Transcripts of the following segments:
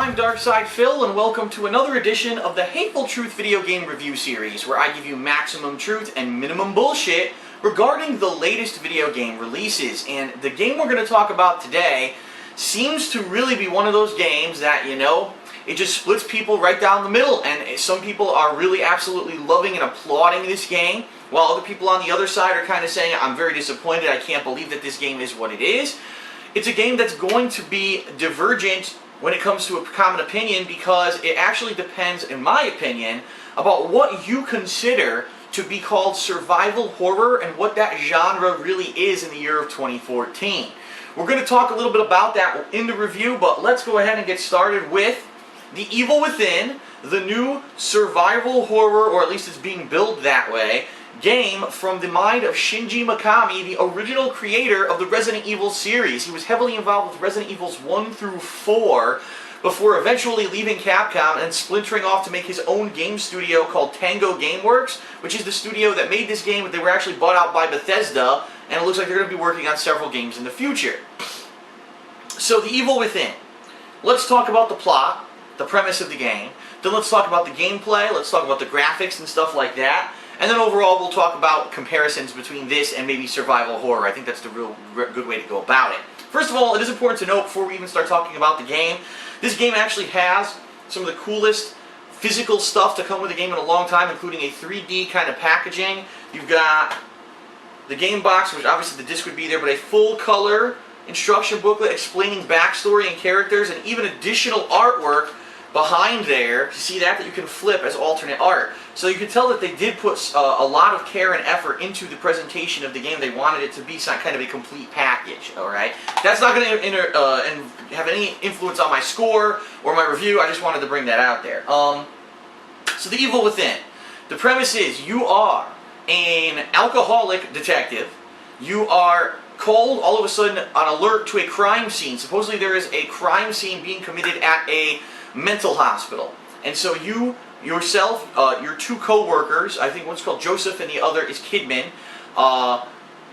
I'm Darkside Phil, and welcome to another edition of the Hateful Truth video game review series, where I give you maximum truth and minimum bullshit regarding the latest video game releases. And the game we're going to talk about today seems to really be one of those games that, you know, it just splits people right down the middle, and some people are really absolutely loving and applauding this game, while other people on the other side are kind of saying, I'm very disappointed, I can't believe that this game is what it is. It's a game that's going to be divergent when it comes to a common opinion, because it actually depends, in my opinion, about what you consider to be called survival horror and what that genre really is in the year of 2014. We're going to talk a little bit about that in the review, but let's go ahead and get started with The Evil Within, the new survival horror, or at least it's being billed that way, game from the mind of Shinji Mikami, the original creator of the Resident Evil series. He was heavily involved with Resident Evils 1 through 4 before eventually leaving Capcom and splintering off to make his own game studio called Tango Gameworks, which is the studio that made this game, but they were actually bought out by Bethesda, and it looks like they're going to be working on several games in the future. So, The Evil Within. Let's talk about the plot, the premise of the game, then let's talk about the gameplay, let's talk about the graphics and stuff like that. And then overall, we'll talk about comparisons between this and maybe survival horror. I think that's the real good way to go about it. First of all, it is important to note before we even start talking about the game, this game actually has some of the coolest physical stuff to come with the game in a long time, including a 3D kind of packaging. You've got the game box, which obviously the disc would be there, but a full color instruction booklet explaining backstory and characters, and even additional artwork behind there. You see that you can flip as alternate art. So you can tell that they did put a lot of care and effort into the presentation of the game. They wanted it to be some kind of a complete package, alright? That's not going to have any influence on my score or my review. I just wanted to bring that out there. So The Evil Within. The premise is you are an alcoholic detective. You are called all of a sudden on alert to a crime scene. Supposedly there is a crime scene being committed at a mental hospital. And so you yourself, your two co-workers, I think one's called Joseph and the other is Kidman,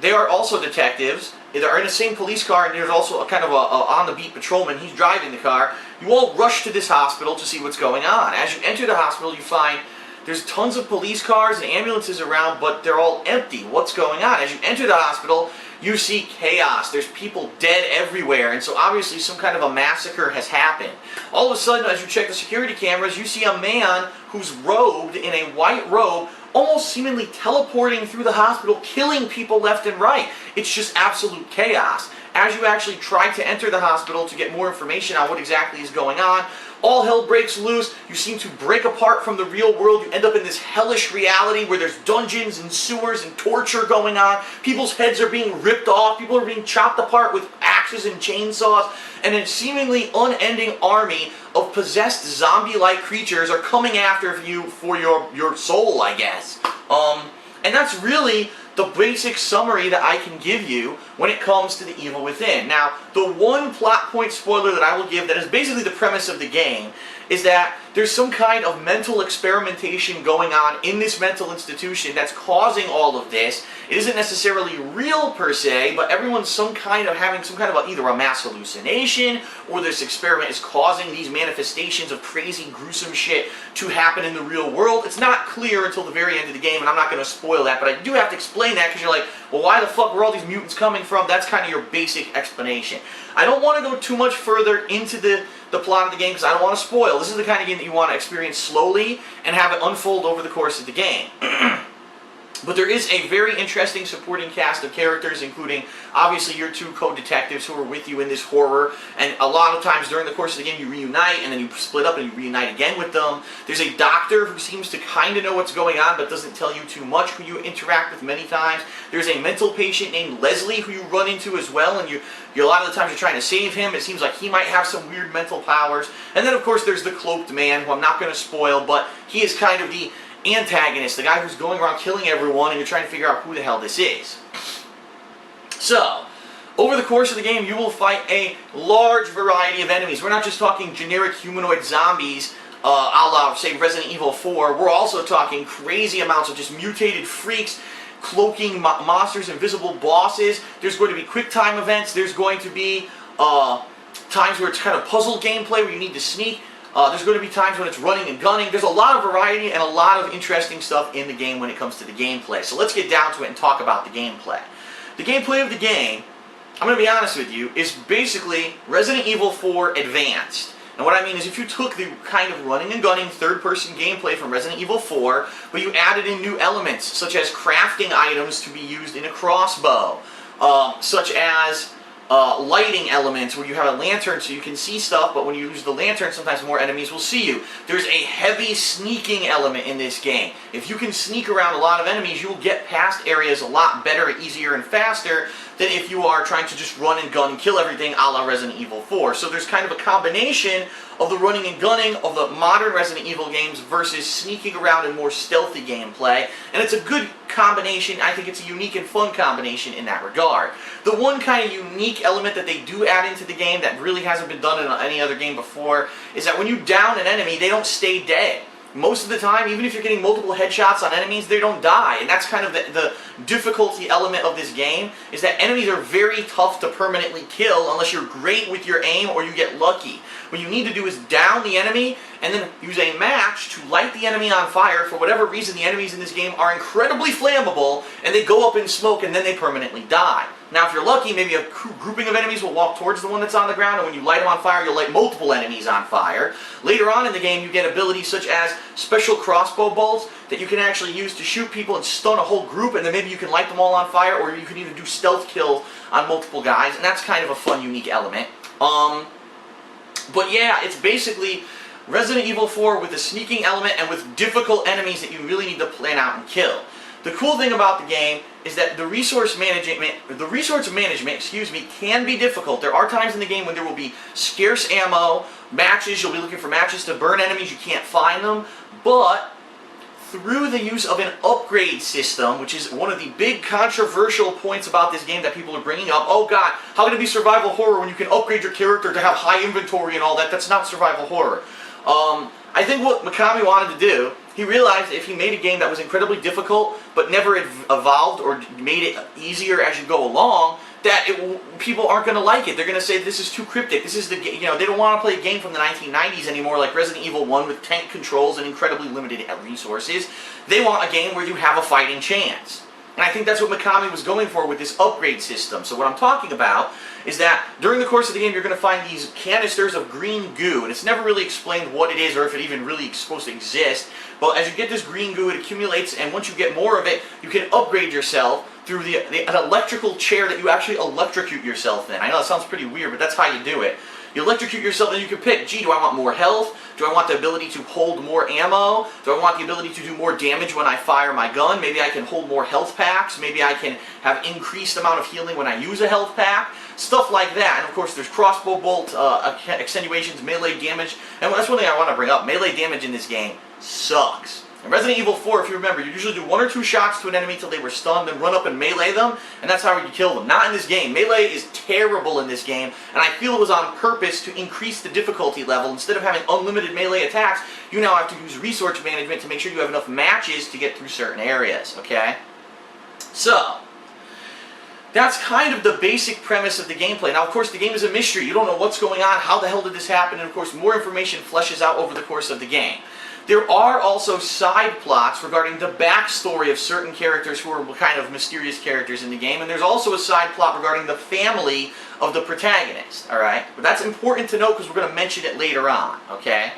they are also detectives. They are in the same police car, and there's also a kind of a on-the-beat patrolman. He's driving the car. You all rush to this hospital to see what's going on. As you enter the hospital, you find there's tons of police cars and ambulances around, but they're all empty. What's going on? As you enter the hospital, you see chaos. There's people dead everywhere, and so obviously some kind of a massacre has happened. All of a sudden, as you check the security cameras, you see a man who's robed in a white robe, almost seemingly teleporting through the hospital, killing people left and right. It's just absolute chaos. As you actually try to enter the hospital to get more information on what exactly is going on, all hell breaks loose. You seem to break apart from the real world. You end up in this hellish reality where there's dungeons and sewers and torture going on. People's heads are being ripped off. People are being chopped apart with axes and chainsaws. And a seemingly unending army of possessed zombie-like creatures are coming after you for your soul, I guess. And that's really the basic summary that I can give you when it comes to The Evil Within. Now, the one plot point spoiler that I will give that is basically the premise of the game is that there's some kind of mental experimentation going on in this mental institution that's causing all of this. It isn't necessarily real per se, but everyone's having some kind of either a mass hallucination, or this experiment is causing these manifestations of crazy, gruesome shit to happen in the real world. It's not clear until the very end of the game, and I'm not going to spoil that, but I do have to explain that because you're like, well, why the fuck were all these mutants coming from? That's kind of your basic explanation. I don't want to go too much further into the plot of the game because I don't want to spoil. This is the kind of game that you want to experience slowly and have it unfold over the course of the game. But there is a very interesting supporting cast of characters, including, obviously, your two co-detectives who are with you in this horror. And a lot of times during the course of the game, you reunite, and then you split up and you reunite again with them. There's a doctor who seems to kind of know what's going on, but doesn't tell you too much, who you interact with many times. There's a mental patient named Leslie who you run into as well, and you a lot of the times you're trying to save him. It seems like he might have some weird mental powers. And then, of course, there's the cloaked man, who I'm not going to spoil, but he is kind of the antagonist, the guy who's going around killing everyone, and you're trying to figure out who the hell this is. So, over the course of the game, you will fight a large variety of enemies. We're not just talking generic humanoid zombies, a la, say, Resident Evil 4. We're also talking crazy amounts of just mutated freaks, cloaking monsters, invisible bosses. There's going to be quick time events. There's going to be times where it's kind of puzzle gameplay where you need to sneak. There's going to be times when it's running and gunning. There's a lot of variety and a lot of interesting stuff in the game when it comes to the gameplay. So let's get down to it and talk about the gameplay. The gameplay of the game, I'm going to be honest with you, is basically Resident Evil 4 Advanced. And what I mean is if you took the kind of running and gunning third-person gameplay from Resident Evil 4, but you added in new elements, such as crafting items to be used in a crossbow, such as lighting elements where you have a lantern so you can see stuff, but when you use the lantern, sometimes more enemies will see you. There's a heavy sneaking element in this game. If you can sneak around a lot of enemies, you'll get past areas a lot better, easier, and faster than if you are trying to just run and gun and kill everything a la Resident Evil 4. So there's kind of a combination of the running and gunning of the modern Resident Evil games versus sneaking around in more stealthy gameplay. And it's a good combination. I think it's a unique and fun combination in that regard. The one kind of unique element that they do add into the game that really hasn't been done in any other game before is that when you down an enemy, they don't stay dead. Most of the time, even if you're getting multiple headshots on enemies, they don't die. And that's kind of the difficulty element of this game, is that enemies are very tough to permanently kill unless you're great with your aim or you get lucky. What you need to do is down the enemy and then use a match to light the enemy on fire. For whatever reason, the enemies in this game are incredibly flammable and they go up in smoke and then they permanently die. Now, if you're lucky, maybe a grouping of enemies will walk towards the one that's on the ground, and when you light them on fire, you'll light multiple enemies on fire. Later on in the game, you get abilities such as special crossbow bolts that you can actually use to shoot people and stun a whole group, and then maybe you can light them all on fire, or you can even do stealth kills on multiple guys, and that's kind of a fun, unique element. But yeah, it's basically Resident Evil 4 with a sneaking element and with difficult enemies that you really need to plan out and kill. The cool thing about the game is that the resource management, can be difficult. There are times in the game when there will be scarce ammo, matches, you'll be looking for matches to burn enemies, you can't find them, but through the use of an upgrade system, which is one of the big controversial points about this game that people are bringing up. Oh god, how can it be survival horror when you can upgrade your character to have high inventory and all that? That's not survival horror. I think what Mikami wanted to do, he realized if he made a game that was incredibly difficult but never evolved or made it easier as you go along, that people aren't going to like it. They're going to say this is too cryptic. This is the they don't want to play a game from the 1990s anymore like Resident Evil 1 with tank controls and incredibly limited resources. They want a game where you have a fighting chance. And I think that's what Mikami was going for with this upgrade system. So what I'm talking about is that during the course of the game you're going to find these canisters of green goo, and it's never really explained what it is or if it even really is supposed to exist. But as you get this green goo, it accumulates, and once you get more of it, you can upgrade yourself through an electrical chair that you actually electrocute yourself in. I know that sounds pretty weird, but that's how you do it. You electrocute yourself and you can pick, gee, do I want more health? Do I want the ability to hold more ammo? Do I want the ability to do more damage when I fire my gun? Maybe I can hold more health packs. Maybe I can have increased amount of healing when I use a health pack. Stuff like that. And of course there's crossbow bolt extenuations, melee damage. And that's one thing I want to bring up. Melee damage in this game sucks. In Resident Evil 4, if you remember, you usually do 1 or 2 shots to an enemy until they were stunned, then run up and melee them, and that's how you kill them. Not in this game. Melee is terrible in this game, and I feel it was on purpose to increase the difficulty level. Instead of having unlimited melee attacks, you now have to use resource management to make sure you have enough matches to get through certain areas, okay? So, that's kind of the basic premise of the gameplay. Now, of course, the game is a mystery. You don't know what's going on, how the hell did this happen, and of course, more information fleshes out over the course of the game. There are also side plots regarding the backstory of certain characters who are kind of mysterious characters in the game, and there's also a side plot regarding the family of the protagonist, alright? But that's important to know because we're going to mention it later on, okay?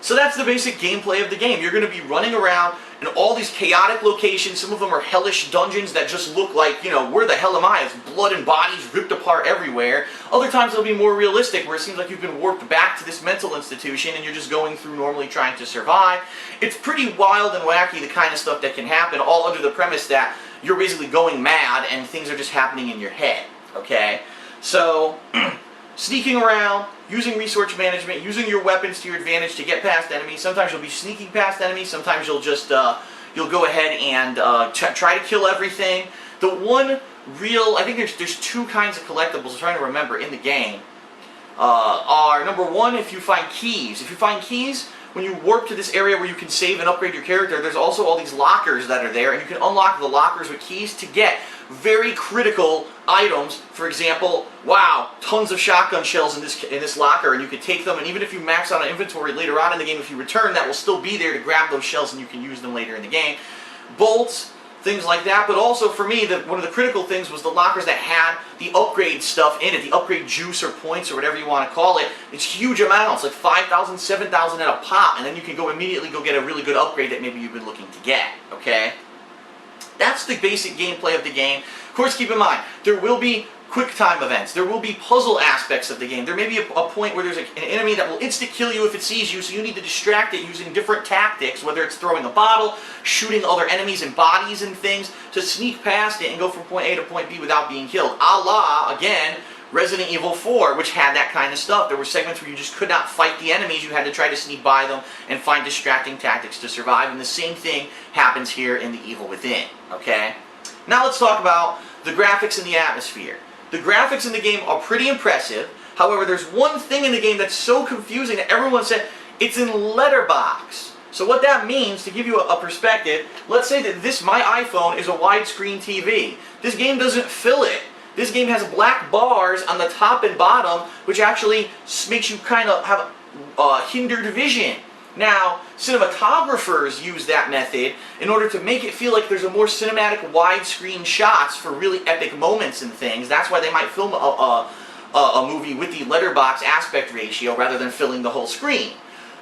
So that's the basic gameplay of the game. You're going to be running around in all these chaotic locations. Some of them are hellish dungeons that just look like, where the hell am I? It's blood and bodies ripped apart everywhere. Other times they'll be more realistic, where it seems like you've been warped back to this mental institution and you're just going through normally trying to survive. It's pretty wild and wacky, the kind of stuff that can happen, all under the premise that you're basically going mad and things are just happening in your head, okay? So, sneaking around, using resource management, using your weapons to your advantage to get past enemies. Sometimes you'll be sneaking past enemies, sometimes you'll just, you'll go ahead and try to kill everything. The one real, I think there's 2 kinds of collectibles I'm trying to remember in the game, are number 1, if you find keys. If you find keys, when you warp to this area where you can save and upgrade your character, there's also all these lockers that are there, and you can unlock the lockers with keys to get very critical items. For example, wow, tons of shotgun shells in this locker, and you can take them, and even if you max out an inventory later on in the game, if you return, that will still be there to grab those shells, and you can use them later in the game. Bolts, things like that. But also for me, one of the critical things was the lockers that had the upgrade stuff in it, the upgrade juice or points or whatever you want to call it. It's huge amounts, like 5,000, 7,000 at a pop, and then you can immediately go get a really good upgrade that maybe you've been looking to get, okay? That's the basic gameplay of the game. Of course, keep in mind, there will be quick time events. There will be puzzle aspects of the game. There may be a point where there's an enemy that will insta-kill you if it sees you, so you need to distract it using different tactics, whether it's throwing a bottle, shooting other enemies and bodies and things, to sneak past it and go from point A to point B without being killed. A la, again, Resident Evil 4, which had that kind of stuff. There were segments where you just could not fight the enemies. You had to try to sneak by them and find distracting tactics to survive. And the same thing happens here in The Evil Within, okay? Now let's talk about the graphics and the atmosphere. The graphics in the game are pretty impressive. However, there's one thing in the game that's so confusing that everyone said it's in letterbox. So what that means, to give you a perspective, let's say that my iPhone is a widescreen TV. This game doesn't fill it. This game has black bars on the top and bottom, which actually makes you kind of have hindered vision. Now, cinematographers use that method in order to make it feel like there's a more cinematic widescreen shots for really epic moments and things. That's why they might film a movie with the letterbox aspect ratio rather than filling the whole screen.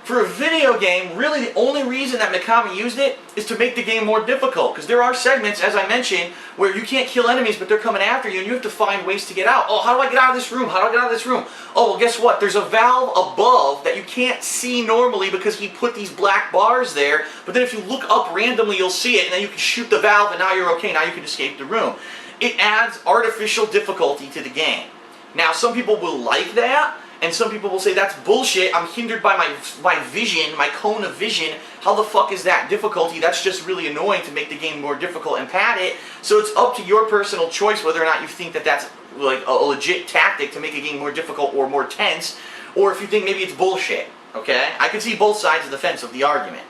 For a video game, really the only reason that Mikami used it is to make the game more difficult, because there are segments, as I mentioned, where you can't kill enemies, but they're coming after you, and you have to find ways to get out. Oh, how do I get out of this room? How do I get out of this room? Oh, well, guess what? There's a valve above that you can't see normally because he put these black bars there, but then if you look up randomly, you'll see it, and then you can shoot the valve, and now you're okay. Now you can escape the room. It adds artificial difficulty to the game. Now, some people will like that, and some people will say, that's bullshit, I'm hindered by my vision, my cone of vision. How the fuck is that difficulty? That's just really annoying to make the game more difficult and pad it. So it's up to your personal choice whether or not you think that that's like a legit tactic to make a game more difficult or more tense, or if you think maybe it's bullshit, okay? I can see both sides of the fence of the argument.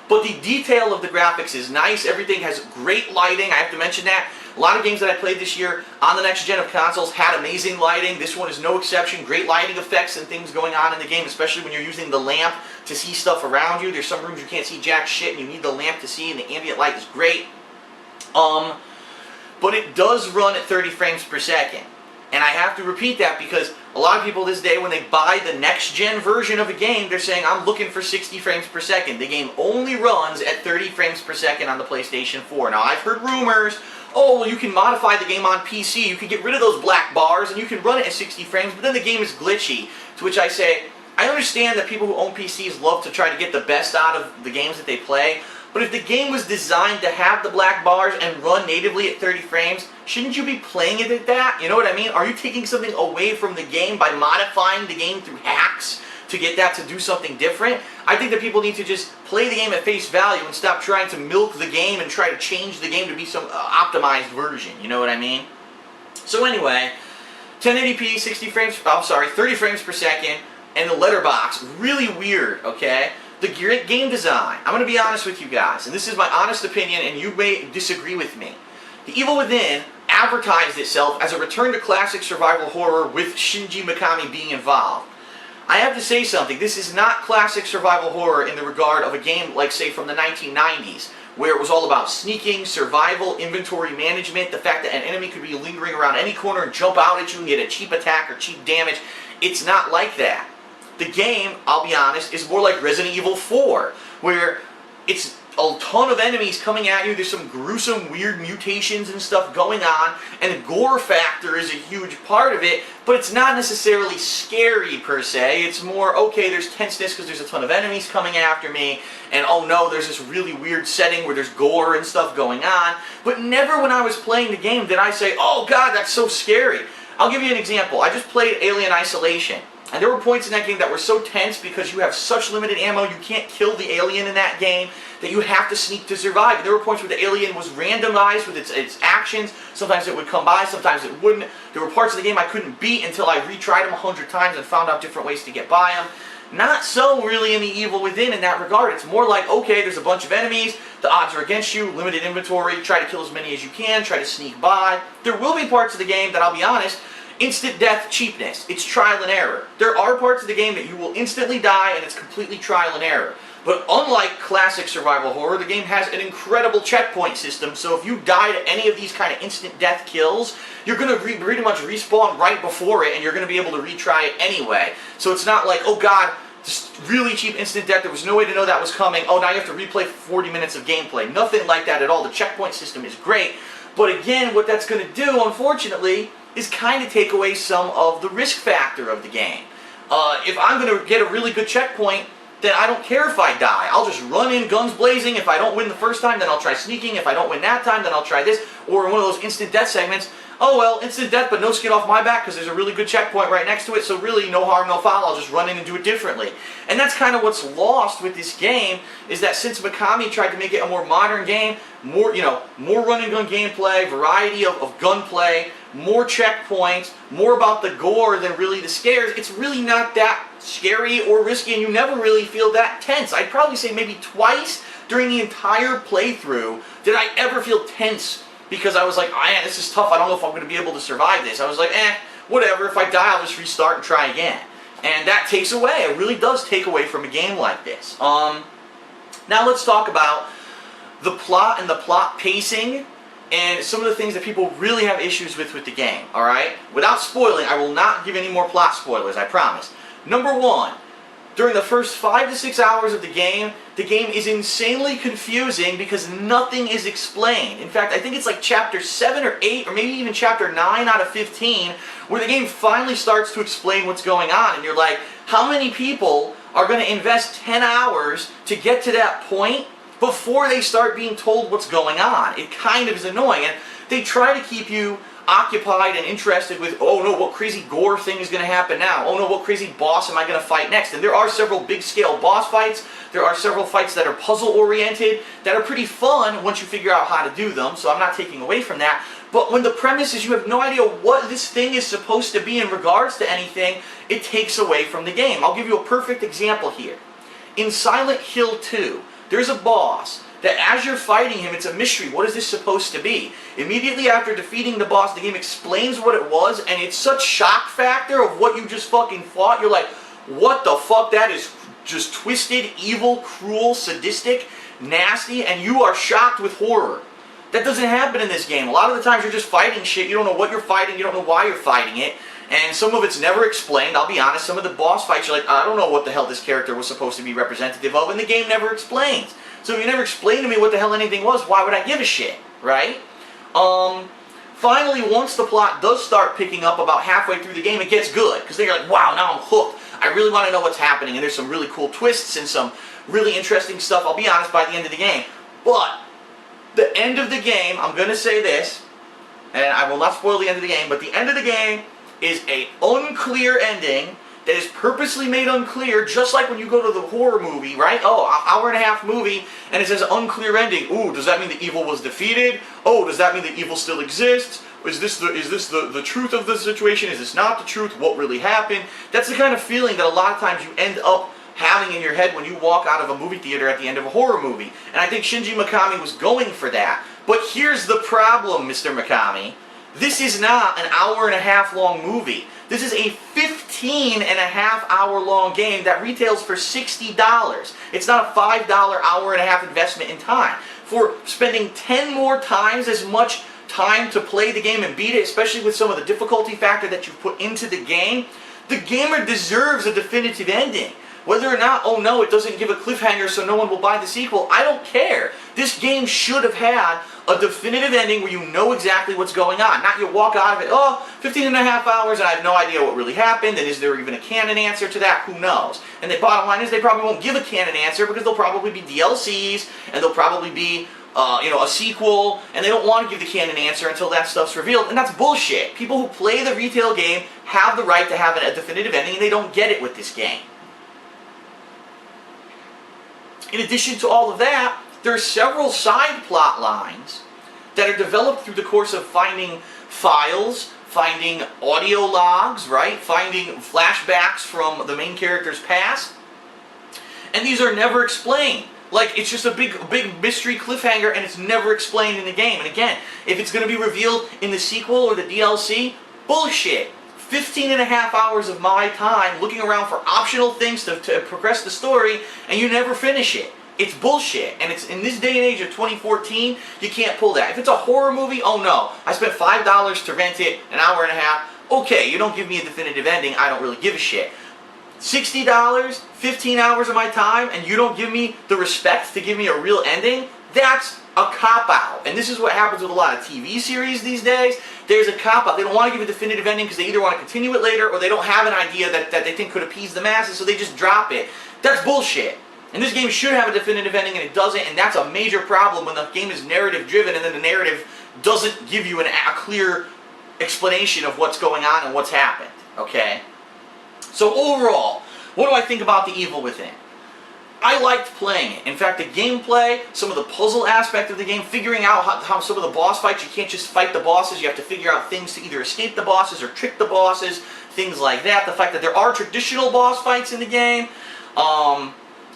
But the detail of the graphics is nice. Everything has great lighting. I have to mention that. A lot of games that I played this year on the next gen of consoles had amazing lighting. This one is no exception. Great lighting effects and things going on in the game, especially when you're using the lamp to see stuff around you. There's some rooms you can't see jack shit and you need the lamp to see, and the ambient light is great. But it does run at 30 frames per second. And I have to repeat that because a lot of people this day, when they buy the next-gen version of a game, they're saying, I'm looking for 60 frames per second. The game only runs at 30 frames per second on the PlayStation 4. Now, I've heard rumors, oh, well, you can modify the game on PC. You can get rid of those black bars, and you can run it at 60 frames, but then the game is glitchy. To which I say, I understand that people who own PCs love to try to get the best out of the games that they play, but if the game was designed to have the black bars and run natively at 30 frames, shouldn't you be playing it at that? You know what I mean? Are you taking something away from the game by modifying the game through hacks to get that to do something different? I think that people need to just play the game at face value and stop trying to milk the game and try to change the game to be some optimized version. You know what I mean? So anyway, 1080p, 30 frames per second, and the letterbox, really weird, okay? The game design, I'm going to be honest with you guys, and this is my honest opinion, and you may disagree with me. The Evil Within advertised itself as a return to classic survival horror with Shinji Mikami being involved. I have to say something, this is not classic survival horror in the regard of a game like, say, from the 1990s, where it was all about sneaking, survival, inventory management, the fact that an enemy could be lingering around any corner and jump out at you and get a cheap attack or cheap damage. It's not like that. The game, I'll be honest, is more like Resident Evil 4, where it's a ton of enemies coming at you, there's some gruesome, weird mutations and stuff going on, and the gore factor is a huge part of it, but it's not necessarily scary per se. It's more, okay, there's tenseness because there's a ton of enemies coming after me, and oh no, there's this really weird setting where there's gore and stuff going on, but never when I was playing the game did I say, oh god, that's so scary. I'll give you an example. I just played Alien Isolation. And there were points in that game that were so tense because you have such limited ammo, you can't kill the alien in that game, that you have to sneak to survive. And there were points where the alien was randomized with its actions. Sometimes it would come by, sometimes it wouldn't. There were parts of the game I couldn't beat until I retried them 100 times and found out different ways to get by them. Not so really in The Evil Within in that regard. It's more like, okay, there's a bunch of enemies, the odds are against you, limited inventory, try to kill as many as you can, try to sneak by. There will be parts of the game that, I'll be honest, instant death cheapness. It's trial and error. There are parts of the game that you will instantly die and it's completely trial and error. But unlike classic survival horror, the game has an incredible checkpoint system, so if you die to any of these kind of instant death kills, you're going to pretty much respawn right before it, and you're going to be able to retry it anyway. So it's not like, oh god, just really cheap instant death, there was no way to know that was coming, oh now you have to replay 40 minutes of gameplay. Nothing like that at all. The checkpoint system is great, but again, what that's going to do, unfortunately, is kind of take away some of the risk factor of the game. If I'm going to get a really good checkpoint, then I don't care if I die. I'll just run in guns blazing. If I don't win the first time, then I'll try sneaking. If I don't win that time, then I'll try this. Or in one of those instant death segments, oh well, instant death but no skin off my back because there's a really good checkpoint right next to it, so really no harm, no foul, I'll just run in and do it differently. And that's kind of what's lost with this game, is that since Mikami tried to make it a more modern game, more run and gun gameplay, variety of gunplay, more checkpoints, more about the gore than really the scares, it's really not that scary or risky, and you never really feel that tense. I'd probably say maybe twice during the entire playthrough did I ever feel tense because I was like, man, this is tough, I don't know if I'm going to be able to survive this. I was like, whatever, if I die I'll just restart and try again. And that takes away, it really does take away from a game like this. Now let's talk about the plot and the plot pacing and some of the things that people really have issues with the game, alright? Without spoiling, I will not give any more plot spoilers, I promise. Number one, during the first 5 to 6 hours of the game is insanely confusing because nothing is explained. In fact, I think it's like chapter 7 or 8, or maybe even chapter 9 out of 15, where the game finally starts to explain what's going on, and you're like, how many people are going to invest 10 hours to get to that point before they start being told what's going on? It kind of is annoying, and they try to keep you occupied and interested with, oh no, what crazy gore thing is going to happen now? Oh no, what crazy boss am I going to fight next? And there are several big scale boss fights, there are several fights that are puzzle oriented, that are pretty fun once you figure out how to do them, so I'm not taking away from that. But when the premise is you have no idea what this thing is supposed to be in regards to anything, it takes away from the game. I'll give you a perfect example here. In Silent Hill 2, there's a boss that as you're fighting him, it's a mystery. What is this supposed to be? Immediately after defeating the boss, the game explains what it was, and it's such shock factor of what you just fucking fought. You're like, what the fuck? That is just twisted, evil, cruel, sadistic, nasty, and you are shocked with horror. That doesn't happen in this game. A lot of the times you're just fighting shit. You don't know what you're fighting. You don't know why you're fighting it. And some of it's never explained. I'll be honest, some of the boss fights, you're like, I don't know what the hell this character was supposed to be representative of, and the game never explains. So if you never explain to me what the hell anything was, why would I give a shit, right? Finally, once the plot does start picking up about halfway through the game, it gets good. Because then you're like, wow, now I'm hooked. I really want to know what's happening. And there's some really cool twists and some really interesting stuff, I'll be honest, by the end of the game. But the end of the game, I'm going to say this, and I will not spoil the end of the game, but the end of the game is an unclear ending that is purposely made unclear, just like when you go to the horror movie, right? Oh, hour and a half movie, and it says unclear ending. Ooh, does that mean the evil was defeated? Oh, does that mean the evil still exists? Is this the truth of the situation? Is this not the truth? What really happened? That's the kind of feeling that a lot of times you end up having in your head when you walk out of a movie theater at the end of a horror movie. And I think Shinji Mikami was going for that. But here's the problem, Mr. Mikami. This is not an hour and a half long movie. This is a 15-and-a-half-hour long game that retails for $60. It's not a $5 hour and a half investment in time. For spending 10 more times as much time to play the game and beat it, especially with some of the difficulty factor that you've put into the gamer deserves a definitive ending. Whether or not, oh no, it doesn't give a cliffhanger so no one will buy the sequel, I don't care. This game should have had a definitive ending where you know exactly what's going on. Not you walk out of it, oh, 15-and-a-half hours and I have no idea what really happened, and is there even a canon answer to that? Who knows? And the bottom line is they probably won't give a canon answer because there'll probably be DLCs, and there'll probably be a sequel, and they don't want to give the canon answer until that stuff's revealed, and that's bullshit. People who play the retail game have the right to have a definitive ending, and they don't get it with this game. In addition to all of that, there are several side plot lines that are developed through the course of finding files, finding audio logs, right? Finding flashbacks from the main character's past. and these are never explained. Like, it's just a big mystery cliffhanger, and it's never explained in the game. And again, if it's going to be revealed in the sequel or the DLC, bullshit. 15 and a half hours of my time looking around for optional things to progress the story, and you never finish it. It's bullshit. And it's in this day and age of 2014, you can't pull that. If it's a horror movie, oh no. I spent $5 to rent it, an hour and a half. Okay, you don't give me a definitive ending, I don't really give a shit. $60, 15 hours of my time, and you don't give me the respect to give me a real ending? That's a cop-out. And this is what happens with a lot of TV series these days. There's a cop-out. They don't want to give a definitive ending because they either want to continue it later or they don't have an idea that they think could appease the masses, so they just drop it. That's bullshit. And this game should have a definitive ending, and it doesn't, and that's a major problem when the game is narrative-driven and then the narrative doesn't give you a clear explanation of what's going on and what's happened. Okay? So overall, what do I think about The Evil Within? I liked playing it. In fact, the gameplay, some of the puzzle aspect of the game, figuring out how some of the boss fights, you can't just fight the bosses, you have to figure out things to either escape the bosses or trick the bosses, things like that. The fact that there are traditional boss fights in the game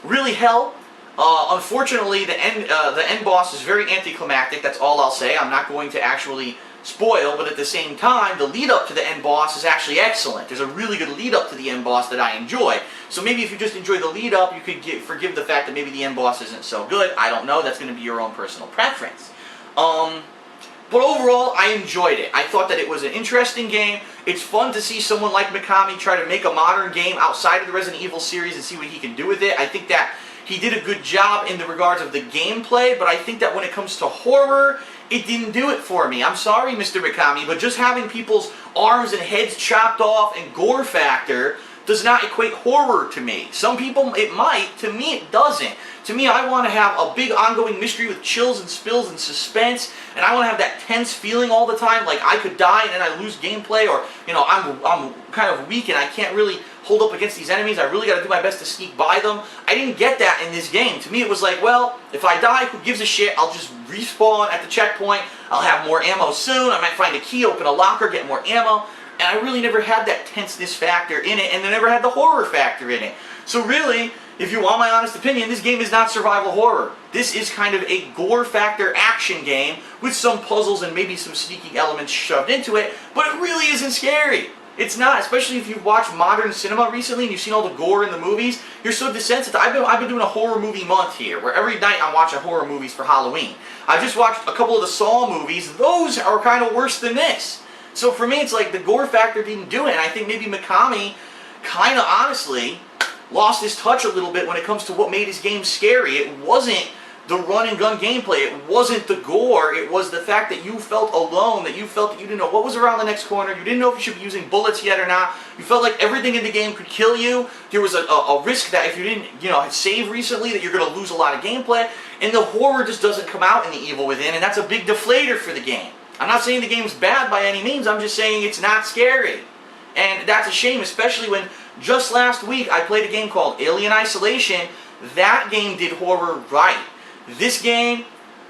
really help. Unfortunately, the end boss is very anticlimactic, that's all I'll say. I'm not going to actually spoil, but at the same time, the lead up to the end boss is actually excellent. There's a really good lead up to the end boss that I enjoy. So maybe if you just enjoy the lead up, you could forgive the fact that maybe the end boss isn't so good. I don't know, that's going to be your own personal preference. But overall, I enjoyed it. I thought that it was an interesting game. It's fun to see someone like Mikami try to make a modern game outside of the Resident Evil series and see what he can do with it. I think that he did a good job in the regards of the gameplay, but I think that when it comes to horror, it didn't do it for me. I'm sorry, Mr. Mikami, but just having people's arms and heads chopped off and gore factor does not equate horror to me. Some people, it might. To me, it doesn't. To me, I want to have a big ongoing mystery with chills and spills and suspense, and I want to have that tense feeling all the time, like I could die and then I lose gameplay, or, you know, I'm kind of weak and I can't really hold up against these enemies. I really got to do my best to sneak by them. I didn't get that in this game. To me, it was like, well, if I die, who gives a shit? I'll just respawn at the checkpoint. I'll have more ammo soon. I might find a key, open a locker, get more ammo. And I really never had that tenseness factor in it, and I never had the horror factor in it. So really, if you want my honest opinion, this game is not survival horror. This is kind of a gore factor action game with some puzzles and maybe some sneaky elements shoved into it, but it really isn't scary. It's not, especially if you've watched modern cinema recently and you've seen all the gore in the movies. You're so desensitized. I've been doing a horror movie month here, where every night I'm watching horror movies for Halloween. I've just watched a couple of the Saw movies. Those are kind of worse than this. So for me, it's like the gore factor didn't do it, and I think maybe Mikami kind of honestly lost his touch a little bit when it comes to what made his game scary. It wasn't the run and gun gameplay, it wasn't the gore, it was the fact that you felt alone, that you felt that you didn't know what was around the next corner, you didn't know if you should be using bullets yet or not, you felt like everything in the game could kill you, there was a risk that if you didn't, save recently, that you're going to lose a lot of gameplay, and the horror just doesn't come out in The Evil Within, and that's a big deflator for the game. I'm not saying the game's bad by any means, I'm just saying it's not scary. And that's a shame, especially when just last week I played a game called Alien Isolation. That game did horror right. This game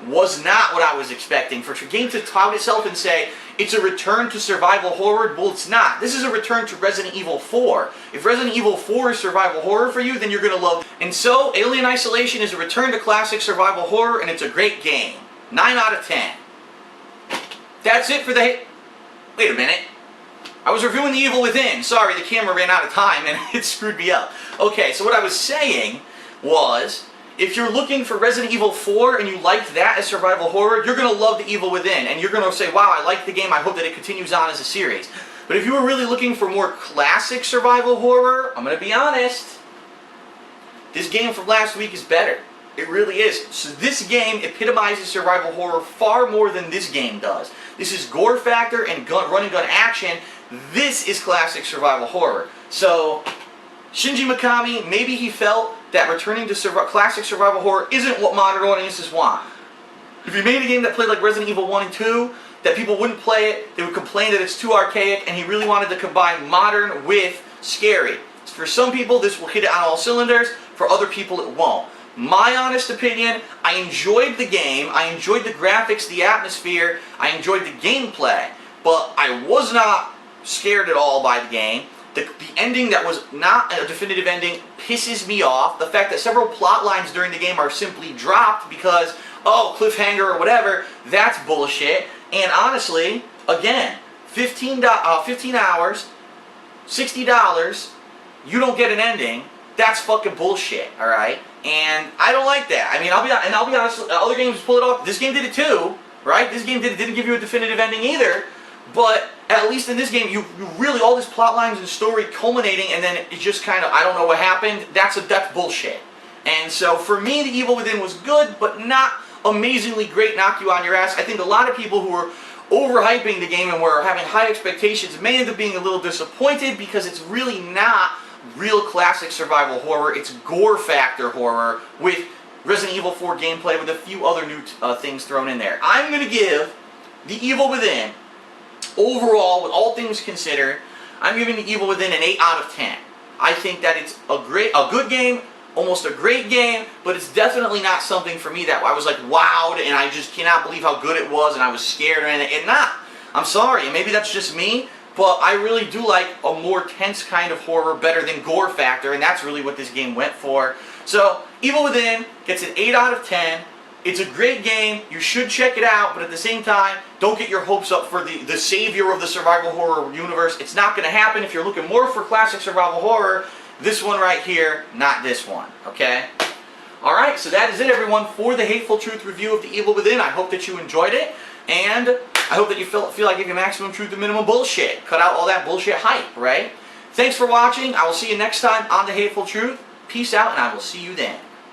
was not what I was expecting. For a game to tout itself and say, it's a return to survival horror, well, it's not. This is a return to Resident Evil 4. If Resident Evil 4 is survival horror for you, then you're going to love it. And so, Alien Isolation is a return to classic survival horror, and it's a great game. 9 out of 10. That's it for the... Wait a minute. I was reviewing The Evil Within. Sorry, the camera ran out of time and it screwed me up. Okay, so what I was saying was, if you're looking for Resident Evil 4 and you liked that as survival horror, you're going to love The Evil Within. And you're going to say, wow, I like the game, I hope that it continues on as a series. But if you were really looking for more classic survival horror, I'm going to be honest, this game from last week is better. It really is. So this game epitomizes survival horror far more than this game does. This is gore factor and run and gun action. This is classic survival horror. So, Shinji Mikami, maybe he felt that returning to classic survival horror isn't what modern audiences want. If you made a game that played like Resident Evil 1 and 2, that people wouldn't play it, they would complain that it's too archaic, and he really wanted to combine modern with scary. For some people, this will hit it on all cylinders. For other people, it won't. My honest opinion, I enjoyed the game, I enjoyed the graphics, the atmosphere, I enjoyed the gameplay, but I was not scared at all by the game. The ending that was not a definitive ending pisses me off. The fact that several plot lines during the game are simply dropped because, oh, cliffhanger or whatever, that's bullshit. And honestly, again, 15 hours, $60, you don't get an ending. That's fucking bullshit, alright? And I don't like that. I mean, I'll be honest, other games pull it off. This game did it too, right? This game didn't give you a definitive ending either. But at least in this game, you really, all this plot lines and story culminating, and then it just kind of, I don't know what happened. That's bullshit. And so for me, The Evil Within was good, but not amazingly great, knock you on your ass. I think a lot of people who were overhyping the game and were having high expectations may end up being a little disappointed because it's really not real classic survival horror. It's gore factor horror with Resident Evil 4 gameplay with a few other new things thrown in there. I'm going to give The Evil Within, overall, with all things considered, I'm giving The Evil Within an 8 out of 10. I think that it's a good game, almost a great game, but it's definitely not something for me that I was like wowed and I just cannot believe how good it was and I was scared and not. I'm sorry, and maybe that's just me, but I really do like a more tense kind of horror better than gore factor, and that's really what this game went for. So, Evil Within gets an 8 out of 10. It's a great game. You should check it out, but at the same time, don't get your hopes up for the savior of the survival horror universe. It's not going to happen. If you're looking more for classic survival horror, this one right here, not this one, okay? Alright, so that is it, everyone, for the Hateful Truth review of The Evil Within. I hope that you enjoyed it, and I hope that you feel like giving maximum truth and minimum bullshit. Cut out all that bullshit hype, right? Thanks for watching. I will see you next time on The Hateful Truth. Peace out, and I will see you then.